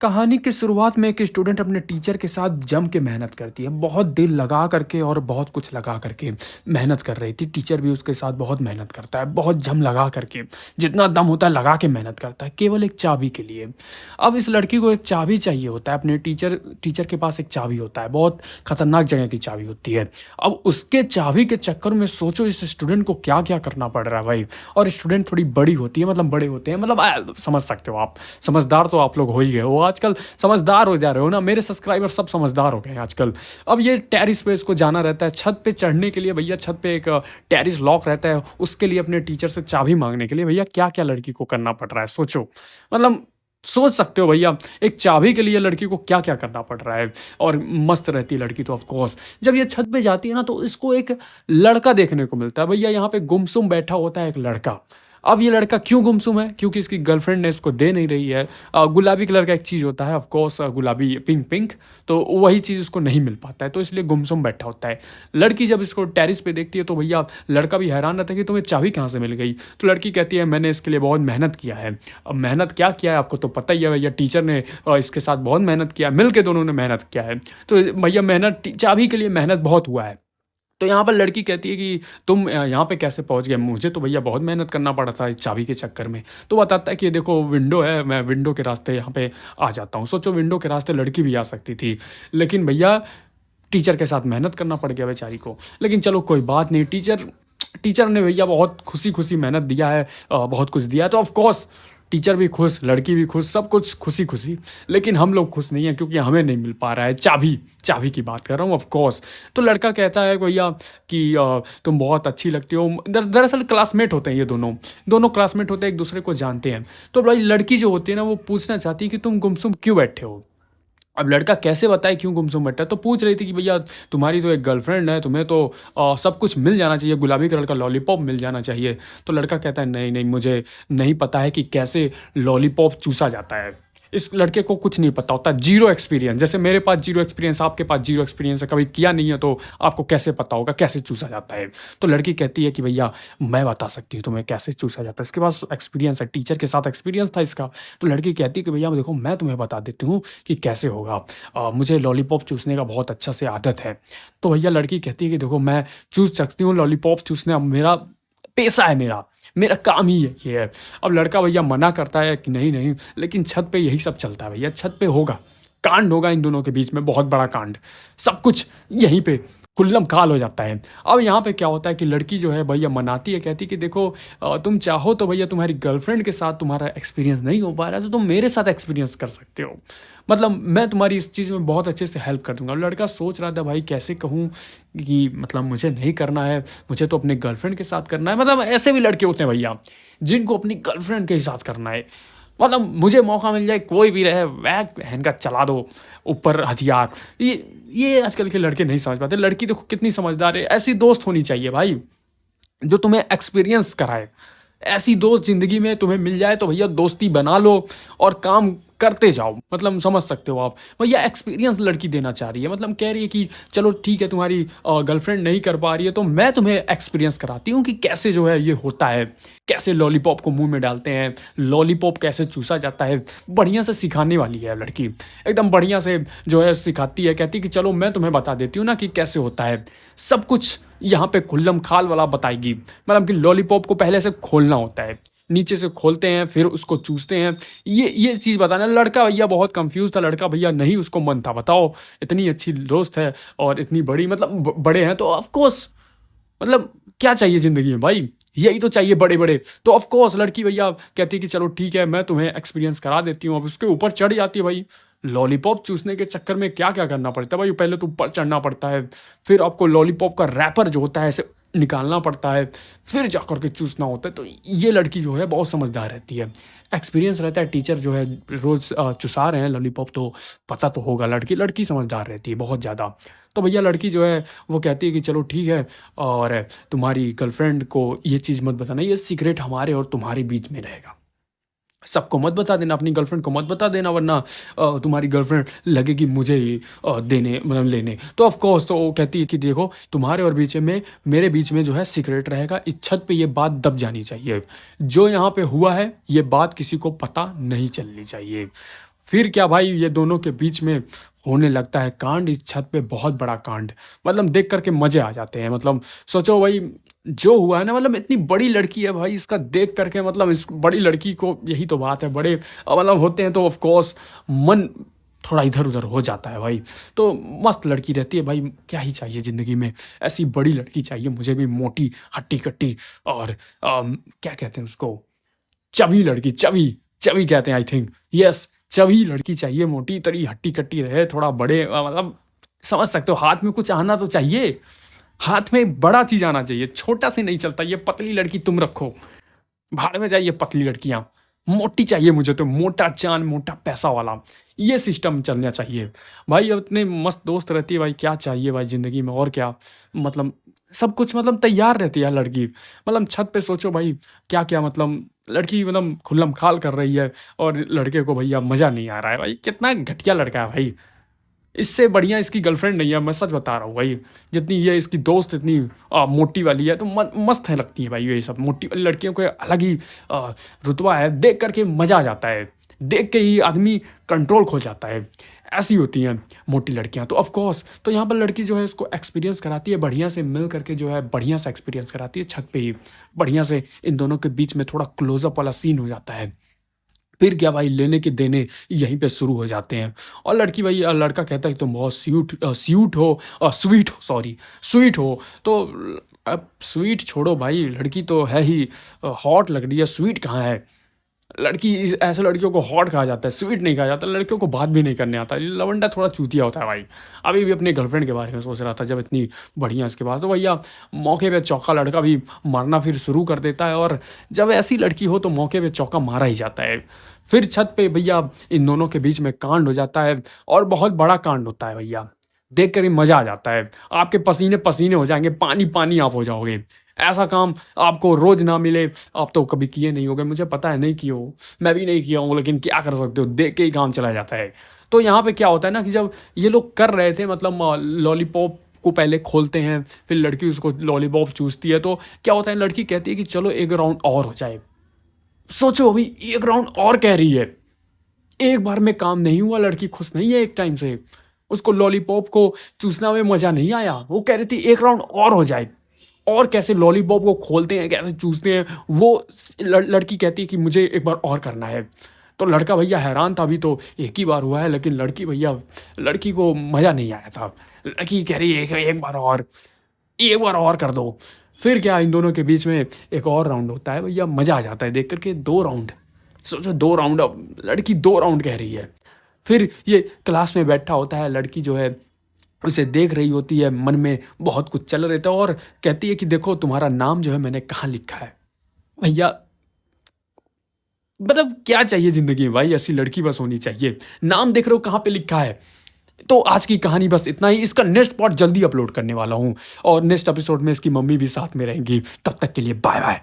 कहानी की शुरुआत में एक स्टूडेंट अपने टीचर के साथ जम के मेहनत करती है। बहुत दिल लगा करके और बहुत कुछ लगा करके मेहनत कर रही थी। टीचर भी उसके साथ बहुत मेहनत करता है, बहुत जम लगा करके, जितना दम होता है लगा के मेहनत करता है, केवल एक चाबी के लिए। अब इस लड़की को एक चाबी चाहिए होता है, अपने टीचर टीचर के पास एक चाबी होता है, बहुत खतरनाक जगह की चाबी होती है। अब उसके चाबी के चक्कर में सोचो इस स्टूडेंट को क्या-क्या करना पड़ रहा है भाई। और स्टूडेंट थोड़ी बड़ी होती है, मतलब बड़े होते हैं, मतलब समझ सकते हो आप। समझदार तो आप लोग हो ही गए हो, आजकल समझदार हो जा रहे हो ना, मेरे सब्सक्राइबर सब समझदार हो गए हैं आजकल। अब ये टेरिस पे इसको जाना रहता है, छत पे चढ़ने के लिए भैया, छत पे एक टेरिस लॉक रहता है, उसके लिए अपने टीचर से चाबी माँगने के लिए भैया क्या-क्या लड़की को करना पड़ रहा है सोचो। मतलब सोच सकते हो भैया, एक चाबी के लिए लड़की को क्या-क्या करना पड़ रहा है। और मस्त रहती है लड़की तो ऑफ कोर्स। जब ये छत पे जाती है ना तो इसको एक लड़का देखने को मिलता है। भैया यहाँ पे गुमसुम बैठा होता है एक लड़का। अब ये लड़का क्यों गुमसुम है? क्योंकि इसकी गर्लफ्रेंड ने इसको दे नहीं रही है। गुलाबी कलर का एक चीज़ होता है ऑफ कोर्स, गुलाबी पिंक पिंक, तो वही चीज़ उसको नहीं मिल पाता है, तो इसलिए गुमसुम बैठा होता है। लड़की जब इसको टेरिस पे देखती है तो भैया लड़का भी हैरान रहता है कि तुम्हें चाबी कहाँ से मिल गई? तो लड़की कहती है मैंने इसके लिए बहुत मेहनत किया है। अब मेहनत क्या किया है आपको तो पता ही है भैया, टीचर ने इसके साथ बहुत मेहनत किया है, मिल के दोनों ने मेहनत किया है। तो भैया मेहनत चाबी के लिए मेहनत बहुत हुआ है। तो यहाँ पर लड़की कहती है कि तुम यहाँ पे कैसे पहुँच गए? मुझे तो भैया बहुत मेहनत करना पड़ा था इस चाबी के चक्कर में। तो बताता है कि देखो विंडो है, मैं विंडो के रास्ते यहाँ पे आ जाता हूँ। सोचो विंडो के रास्ते लड़की भी आ सकती थी, लेकिन भैया टीचर के साथ मेहनत करना पड़ गया बेचारी को। लेकिन चलो कोई बात नहीं, टीचर टीचर ने भैया बहुत खुशी-खुशी मेहनत दिया है, बहुत कुछ दिया है, तो ऑफ़ कोर्स टीचर भी खुश, लड़की भी खुश, सब कुछ खुशी-खुशी। लेकिन हम लोग खुश नहीं हैं क्योंकि हमें नहीं मिल पा रहा है चाबी, चाबी की बात कर रहा हूँ ऑफ़ कोर्स। तो लड़का कहता है भैया कि तुम बहुत अच्छी लगती हो। दरअसल क्लासमेट होते हैं ये दोनों, दोनों क्लासमेट होते हैं, एक-दूसरे को जानते हैं। तो भाई लड़की जो होती है ना वो पूछना चाहती है कि तुम गुमसुम क्यों बैठे हो? अब लड़का कैसे बताए क्यों गुमसुम बैठा है? तो पूछ रही थी कि भैया तुम्हारी तो एक गर्लफ्रेंड है, तुम्हें तो सब कुछ मिल जाना चाहिए, गुलाबी कलर का लॉलीपॉप मिल जाना चाहिए। तो लड़का कहता है नहीं, नहीं मुझे नहीं पता है कि कैसे लॉलीपॉप चूसा जाता है। इस लड़के को कुछ नहीं पता होता, ज़ीरो एक्सपीरियंस। जैसे मेरे पास ज़ीरो एक्सपीरियंस, आपके पास ज़ीरो एक्सपीरियंस है, कभी किया नहीं है तो आपको कैसे पता होगा कैसे चूसा जाता है? तो लड़की कहती है कि भैया मैं बता सकती हूँ तुम्हें कैसे चूसा जाता है। इसके पास एक्सपीरियंस है, टीचर के साथ एक्सपीरियंस था इसका। तो लड़की कहती है कि भैया देखो मैं तुम्हें बता देती हूँ कि कैसे होगा। मुझे लॉलीपॉप चूसने का बहुत अच्छा से आदत है। तो भैया लड़की कहती है कि देखो मैं चूस सकती हूँ लॉलीपॉप चूसना, मेरा पेशा है, मेरा मेरा काम ही ये है। अब लड़का भैया मना करता है कि नहीं नहीं, लेकिन छत पे यही सब चलता है भैया, छत पे होगा कांड, होगा इन दोनों के बीच में बहुत बड़ा कांड। सब कुछ यहीं पे खुल्लम खाल हो जाता है। अब यहाँ पे क्या होता है कि लड़की जो है भैया मनाती है, कहती कि देखो तुम चाहो तो भैया तुम्हारी गर्लफ्रेंड के साथ तुम्हारा एक्सपीरियंस नहीं हो पा रहा है तो तुम मेरे साथ एक्सपीरियंस कर सकते हो। मतलब मैं तुम्हारी इस चीज़ में बहुत अच्छे से हेल्प कर दूंगा। लड़का सोच रहा था भाई कैसे कहूँ कि मतलब मुझे नहीं करना है, मुझे तो अपने गर्लफ्रेंड के साथ करना है। मतलब ऐसे भी लड़के होते हैं भैया जिनको अपनी गर्लफ्रेंड के साथ करना है। मतलब मुझे मौका मिल जाए कोई भी रहे, वैग बहन का चला दो ऊपर हथियार। ये आजकल के लड़के नहीं समझ पाते। लड़की देखो कितनी समझदार है, ऐसी दोस्त होनी चाहिए भाई जो तुम्हें एक्सपीरियंस कराए। ऐसी दोस्त ज़िंदगी में तुम्हें मिल जाए तो भैया दोस्ती बना लो और काम करते जाओ। मतलब समझ सकते हो आप। भैया एक्सपीरियंस लड़की देना चाह रही है, मतलब कह रही है कि चलो ठीक है तुम्हारी गर्लफ्रेंड नहीं कर पा रही है तो मैं तुम्हें एक्सपीरियंस कराती हूँ कि कैसे जो है ये होता है, कैसे लॉलीपॉप को मुँह में डालते हैं, लॉलीपॉप कैसे चूसा जाता है। बढ़िया से सिखाने वाली है लड़की, एकदम बढ़िया से जो है सिखाती है। कहती है कि चलो मैं तुम्हें बता देती हूँ ना कि कैसे होता है। सब कुछ यहाँ पे खुल्लम खाल वाला बताएगी। मतलब कि लॉलीपॉप को पहले से खोलना होता है, नीचे से खोलते हैं फिर उसको चूसते हैं। ये चीज़ बताना। लड़का भैया बहुत कंफ्यूज था। लड़का भैया नहीं उसको मन था, बताओ इतनी अच्छी दोस्त है और इतनी बड़ी, मतलब बड़े हैं तो ऑफ कोर्स, मतलब क्या चाहिए ज़िंदगी में भाई, यही तो चाहिए बड़े बड़े। तो ऑफ कोर्स लड़की भैया कहती है कि चलो ठीक है मैं तुम्हें एक्सपीरियंस करा देती हूँ। अब उसके ऊपर चढ़ जाती है भाई। लॉलीपॉप चूसने के चक्कर में क्या क्या करना पड़ता है भाई, पहले तो ऊपर चढ़ना पड़ता है, फिर आपको लॉलीपॉप का रैपर जो होता है ऐसे निकालना पड़ता है, फिर जा कर के चूसना होता है। तो ये लड़की जो है बहुत समझदार रहती है, एक्सपीरियंस रहता है। टीचर जो है रोज़ चुसा रहे हैं लॉलीपॉप तो पता तो होगा। लड़की लड़की समझदार रहती है बहुत ज़्यादा। तो भैया लड़की जो है वो कहती है कि चलो ठीक है, और तुम्हारी गर्लफ्रेंड को ये चीज़ मत बताना, ये सीक्रेट हमारे और तुम्हारे बीच में रहेगा। सबको मत बता देना, अपनी गर्लफ्रेंड को मत बता देना, वरना तुम्हारी गर्लफ्रेंड लगेगी मुझे ही देने, मतलब लेने। तो ऑफ कोर्स तो वो कहती है कि देखो तुम्हारे और बीच में मेरे बीच में जो है सीक्रेट रहेगा। इस छत पे ये बात दब जानी चाहिए, जो यहाँ पे हुआ है ये बात किसी को पता नहीं चलनी चाहिए। फिर क्या भाई, ये दोनों के बीच में होने लगता है कांड इस छत पे, बहुत बड़ा कांड। मतलब देख कर के मज़े आ जाते हैं। मतलब सोचो भाई, जो हुआ है ना, मतलब इतनी बड़ी लड़की है भाई, इसका देख कर के मतलब इस बड़ी लड़की को, यही तो बात है, बड़े मतलब होते हैं तो ऑफ कोर्स मन थोड़ा इधर-उधर हो जाता है भाई। तो मस्त लड़की रहती है भाई, क्या ही चाहिए ज़िंदगी में, ऐसी बड़ी लड़की चाहिए मुझे भी, मोटी, हट्टी-कट्टी और क्या कहते हैं उसको, चबी लड़की, चबी, चबी कहते हैं आई थिंक, यस, चबी लड़की चाहिए, मोटी तरी, हट्टी-कट्टी रहे, थोड़ा बड़े मतलब समझ सकते हो, हाथ में कुछ आना तो चाहिए, हाथ में बड़ा चीज़ आना चाहिए, छोटा से नहीं चलता, ये पतली लड़की तुम रखो, भाड़ में जाइए पतली लड़कियाँ, मोटी चाहिए मुझे तो, मोटा चाँद, मोटा पैसा वाला, ये सिस्टम चलना चाहिए। भाई अब इतने मस्त दोस्त रहती है भाई, क्या चाहिए भाई ज़िंदगी में और क्या, मतलब सब कुछ मतलब तैयार रहती है लड़की। मतलब छत पे सोचो भाई, क्या-क्या मतलब लड़की मतलब खुल्लम-खाल कर रही है और लड़के को भैया मज़ा नहीं आ रहा है। भाई कितना घटिया लड़का है भाई। इससे बढ़िया इसकी गर्लफ्रेंड नहीं है, मैं सच बता रहा हूँ भाई। जितनी ये इसकी दोस्त इतनी मोटी वाली है, तो मस्त है लगती है भाई, ये सब मोटी वाली लड़कियों को अलग ही रुतबा है, देख करके मज़ा आ जाता है, देख के ही आदमी कंट्रोल खो जाता है। ऐसी होती हैं मोटी लड़कियाँ, तो ऑफ कोर्स तो यहाँ पर लड़की जो है उसको एक्सपीरियंस कराती है बढ़िया से, मिल करके जो है बढ़िया सा एक्सपीरियंस कराती है छत पे ही, बढ़िया से इन दोनों के बीच में थोड़ा क्लोजअप वाला सीन हो जाता है। फिर क्या भाई, लेने के देने यहीं पे शुरू हो जाते हैं। और लड़की भाई, लड़का कहता है कि तुम बहुत स्यूट हो, स्वीट हो, सॉरी, स्वीट हो। तो अब स्वीट छोड़ो भाई, लड़की तो है ही हॉट लग रही है, स्वीट कहाँ है। लड़की ऐसे लड़कियों को हॉट कहा जाता है, स्वीट नहीं कहा जाता। लड़कियों को बात भी नहीं करने आता, ये लवंडा थोड़ा चूतिया होता है भाई। अभी भी अपने गर्लफ्रेंड के बारे में सोच रहा था, जब इतनी बढ़िया इसके पास, तो भैया मौके पे चौका लड़का भी मारना फिर शुरू कर देता है। और जब ऐसी लड़की हो तो मौके पे चौका मारा ही जाता है। फिर छत पे भैया इन दोनों के बीच में कांड हो जाता है, और बहुत बड़ा कांड होता है भैया, देख कर ही मज़ा आ जाता है। आपके पसीने पसीने हो जाएंगे, पानी पानी आप हो जाओगे। ऐसा काम आपको रोज ना मिले, आप तो कभी किए नहीं होगे, मुझे पता है नहीं किए हो, मैं भी नहीं किया हूँ, लेकिन क्या कर सकते हो, देख के ही काम चला जाता है। तो यहाँ पे क्या होता है ना कि जब ये लोग कर रहे थे, मतलब लॉलीपॉप को पहले खोलते हैं, फिर लड़की उसको लॉलीपॉप चूसती है, तो क्या होता है, लड़की कहती है कि चलो एक राउंड और हो जाए। सोचो अभी, एक राउंड और कह रही है, एक बार में काम नहीं हुआ, लड़की खुश नहीं है एक टाइम से, उसको लॉलीपॉप को चूसना में मजा नहीं आया, वो कह रही थी एक राउंड और हो जाए। और कैसे लॉलीपॉप को खोलते हैं, कैसे चूसते हैं, वो लड़की कहती है कि मुझे एक बार और करना है। तो लड़का भैया हैरान था, अभी तो एक ही बार हुआ है, लेकिन लड़की भैया, लड़की को मज़ा नहीं आया था। लड़की कह रही है एक बार और, एक बार और कर दो। फिर क्या, इन दोनों के बीच में एक और राउंड होता है भैया, मज़ा आ जाता है देख करके। 2 राउंड, सोचो 2 राउंड, अब लड़की 2 राउंड कह रही है। फिर ये क्लास में बैठा होता है, लड़की जो है उसे देख रही होती है, मन में बहुत कुछ चल रहता है, और कहती है कि देखो तुम्हारा नाम जो है मैंने कहाँ लिखा है। भैया मतलब क्या चाहिए ज़िंदगी में भाई, ऐसी लड़की बस होनी चाहिए। नाम देख रहे हो कहाँ पे लिखा है। तो आज की कहानी बस इतना ही, इसका नेक्स्ट पार्ट जल्दी अपलोड करने वाला हूँ, और नेक्स्ट एपिसोड में इसकी मम्मी भी साथ में रहेंगी। तब तक के लिए बाय बाय।